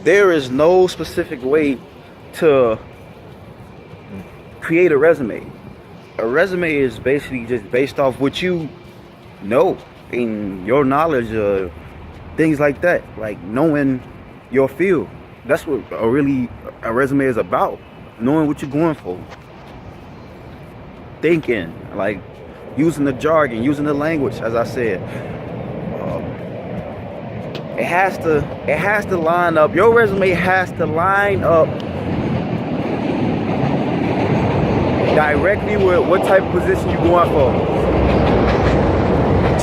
There is no specific way to create a resume. A resume is basically just based off what you know and your knowledge of things like that, like knowing your field. That's what a resume is about. Knowing what you're going for, thinking, like using the jargon, using the language. As I said, it has to line up. Your resume has to line up directly with what type of position you're going for.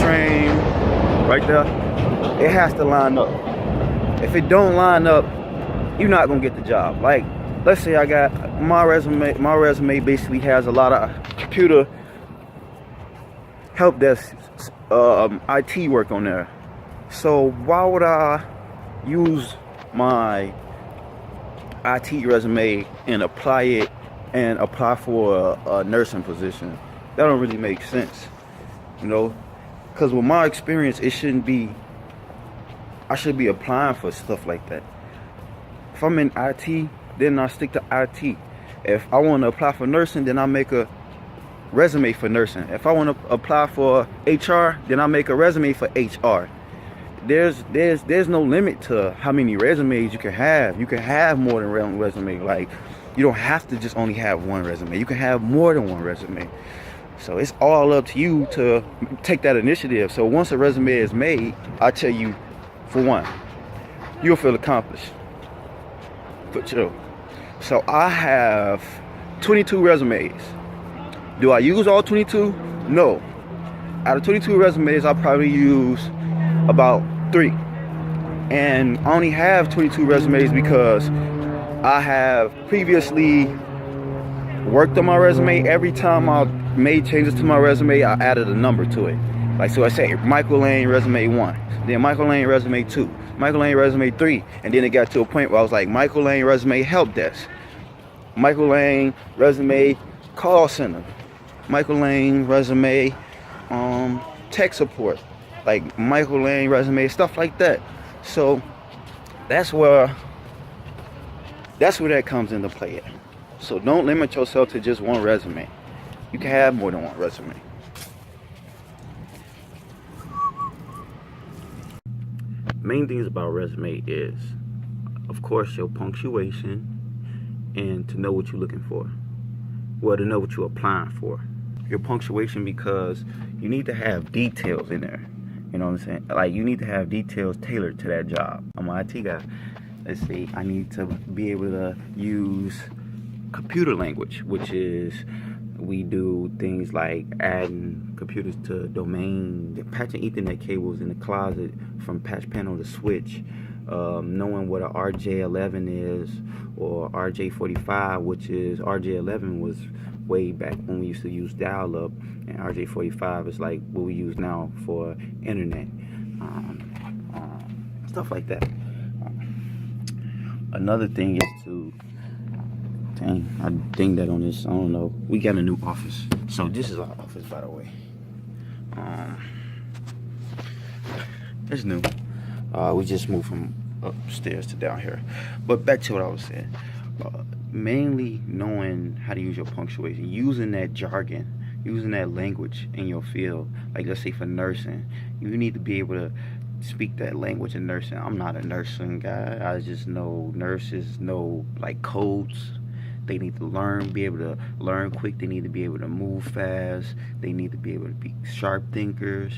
Train, right there. It has to line up. If it don't line up, you're not gonna get the job. Like, let's say I got my resume. My resume basically has a lot of computer help desk, IT work on there. So why would I use my IT resume and apply for a nursing position? That don't really make sense, you know. Because with my experience, I shouldn't be applying for stuff like that. If I'm in IT, then I stick to IT. If I want to apply for nursing, then I make a resume for nursing. If I want to apply for HR, then I make a resume for HR. There's no limit to how many resumes you can have. You can have more than one resume. Like, you don't have to just only have one resume. You can have more than one resume. So it's all up to you to take that initiative. So once a resume is made, I tell you, for one, you'll feel accomplished. For sure. So I have 22 resumes. Do I use all 22? No. Out of 22 resumes, I probably use about 3. And I only have 22 resumes because I have previously worked on my resume. Every time I made changes to my resume, I added a number to it. Like, so I say Michael Lane resume 1, then Michael Lane resume 2, Michael Lane resume 3, and then it got to a point where I was like, Michael Lane resume help desk, Michael Lane resume call center, Michael Lane resume tech support, like Michael Lane resume, stuff like that. So that's where that comes into play at. So don't limit yourself to just one resume. You can have more than one resume. Main things about resume is, of course, your punctuation and to know what you're looking for. Well, to know what you're applying for. Your punctuation, because you need to have details in there. You know what I'm saying? Like, you need to have details tailored to that job. I'm an IT guy. Let's see, I need to be able to use computer language, which is, we do things like adding computers to domain, patching Ethernet cables in the closet from patch panel to switch, knowing what a RJ11 is or RJ45, which is RJ11 was way back when we used to use dial-up, and RJ45 is like what we use now for internet, stuff like that. Another thing is to, dang, I dinged that on this, I don't know. We got a new office. So this is our office, by the way. It's new. We just moved from upstairs to down here. But back to what I was saying. Mainly knowing how to use your punctuation, using that jargon, using that language in your field. Like, let's say for nursing, you need to be able to speak that language in nursing. I'm not a nursing guy. I just know nurses know like codes. They need to be able to learn quick. They need to be able to move fast. They need to be able to be sharp thinkers.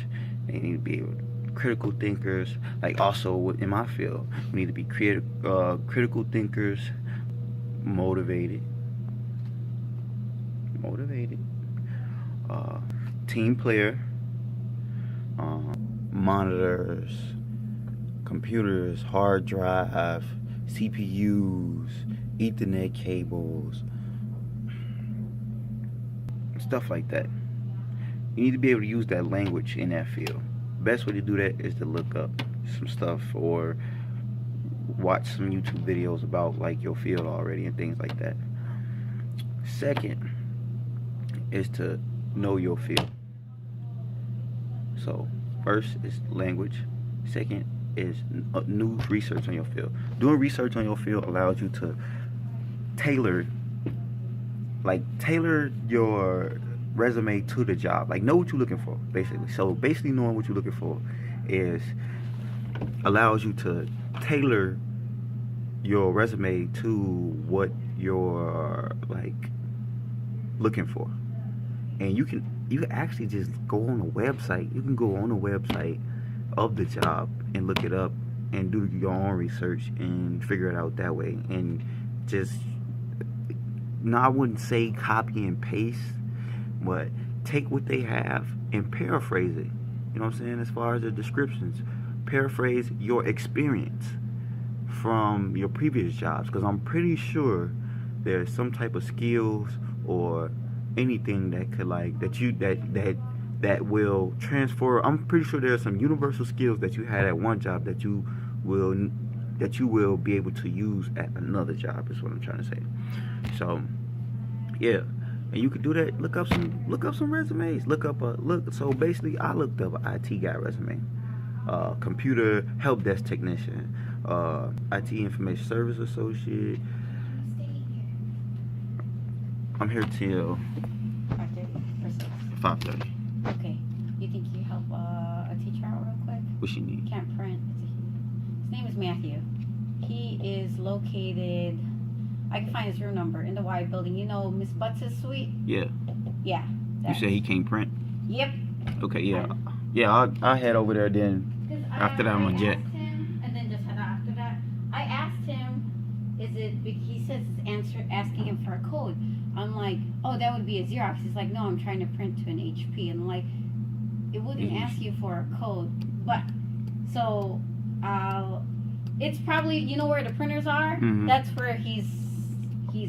They need to be able to critical thinkers. Like, also in my field, we need to be critical thinkers, motivated, team player, monitors, computers, hard drive, CPUs, Ethernet cables, stuff like that. You need to be able to use that language in that field. Best way to do that is to look up some stuff or watch some YouTube videos about like your field already and things like that. Second is to know your field. So first is language. Second is new research on your field. Doing research on your field allows you to tailor your resume to the job. Like, know what you're looking for, basically. So basically knowing what you're looking for is allows you to tailor your resume to what you're like looking for. And you can actually just go on the website. You can go on the website of the job and look it up and do your own research and figure it out that way. And just, no, I wouldn't say copy and paste, but take what they have and paraphrase it. You know what I'm saying? As far as the descriptions, paraphrase your experience from your previous jobs, because I'm pretty sure there's some type of skills or anything that could that will transfer. I'm pretty sure there's some universal skills that you had at one job that you will be able to use at another job, is what I'm trying to say. So yeah, and you could do that. Look up some resumes. So basically I looked up an IT guy resume, computer help desk technician, IT information service associate. I'm here till 5:30. Okay. You think you help a teacher out real quick? What she need? Can't print. His name is Matthew. He is located, I can find his room number, in the Y building. You know Miss Butts' suite? Yeah. Yeah. You say he can't print? Yep. Okay, yeah. Yeah, I'll head over there then. After that, I'm gonna jet. And then just head after that. I asked him, he says it's asking him for a code. I'm like, oh, that would be a Xerox. He's like, no, I'm trying to print to an HP. And I'm like, it wouldn't ask you for a code. But, so, it's probably, you know where the printers are? Mm-hmm. That's where he's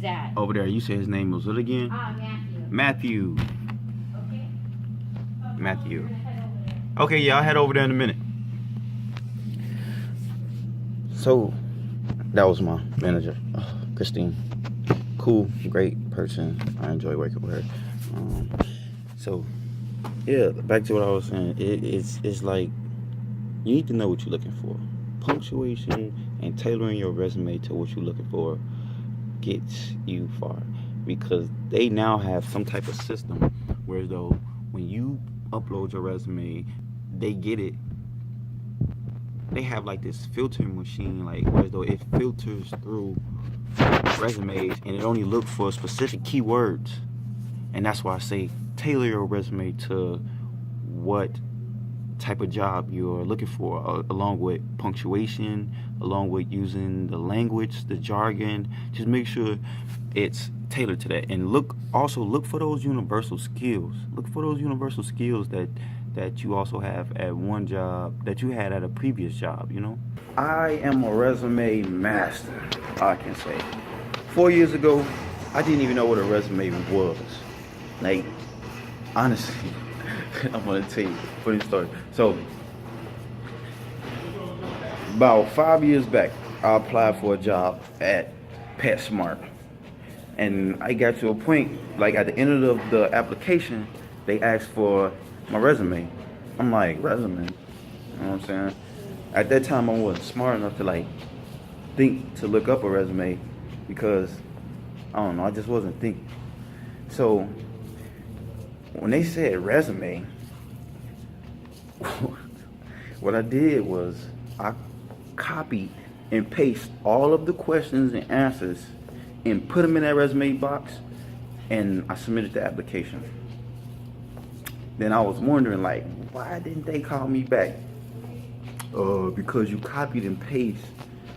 at. Over there. You say his name was what again? Matthew. Matthew. Okay. Matthew. Okay, yeah, I'll head over there in a minute. So, that was my manager, Christine. Cool, great person. I enjoy working with her. So, yeah, back to what I was saying. It's like, you need to know what you're looking for. Punctuation and tailoring your resume to what you're looking for gets you far, because they now have some type of system where though when you upload your resume, they get it. They have like this filtering machine, like where though it filters through resumes and it only looks for specific keywords. And that's why I say tailor your resume to what type of job you're looking for, along with punctuation, along with using the language, the jargon. Just make sure it's tailored to that. And look for those universal skills. Look for those universal skills that you also have at one job that you had at a previous job, you know? I am a resume master, I can say. 4 years ago, I didn't even know what a resume was. Like, honestly, I'm gonna tell you a funny story. So, about 5 years back, I applied for a job at PetSmart. And I got to a point, like at the end of the application, they asked for my resume. I'm like, resume? You know what I'm saying? At that time, I wasn't smart enough to like think to look up a resume, because I don't know, I just wasn't thinking. So when they said resume, what I did was I copied and pasted all of the questions and answers and put them in that resume box, and I submitted the application. Then I was wondering, like, why didn't they call me back? Because you copied and pasted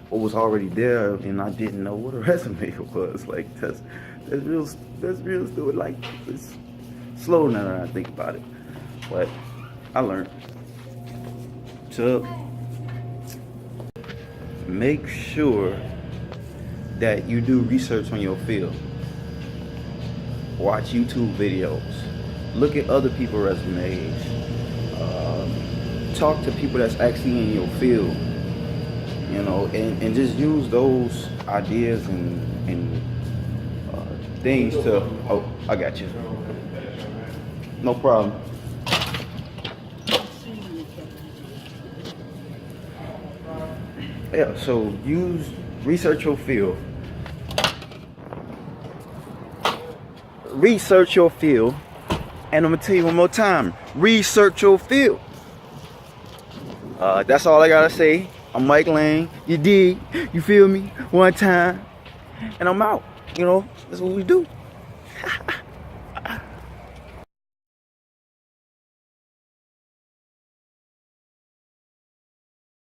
what was already there, and I didn't know what a resume was. Like, that's real stupid. Like, it's slow now that I think about it, but I learned. So make sure that you do research on your field. Watch YouTube videos. Look at other people's resumes. Talk to people that's actually in your field. You know, and just use those ideas and things to. Oh, I got you. No problem. Yeah, so research your field. Research your field. And I'm gonna tell you one more time, research your field. That's all I gotta say. I'm Mike Lane. You dig? You feel me? One time. And I'm out. You know, that's what we do.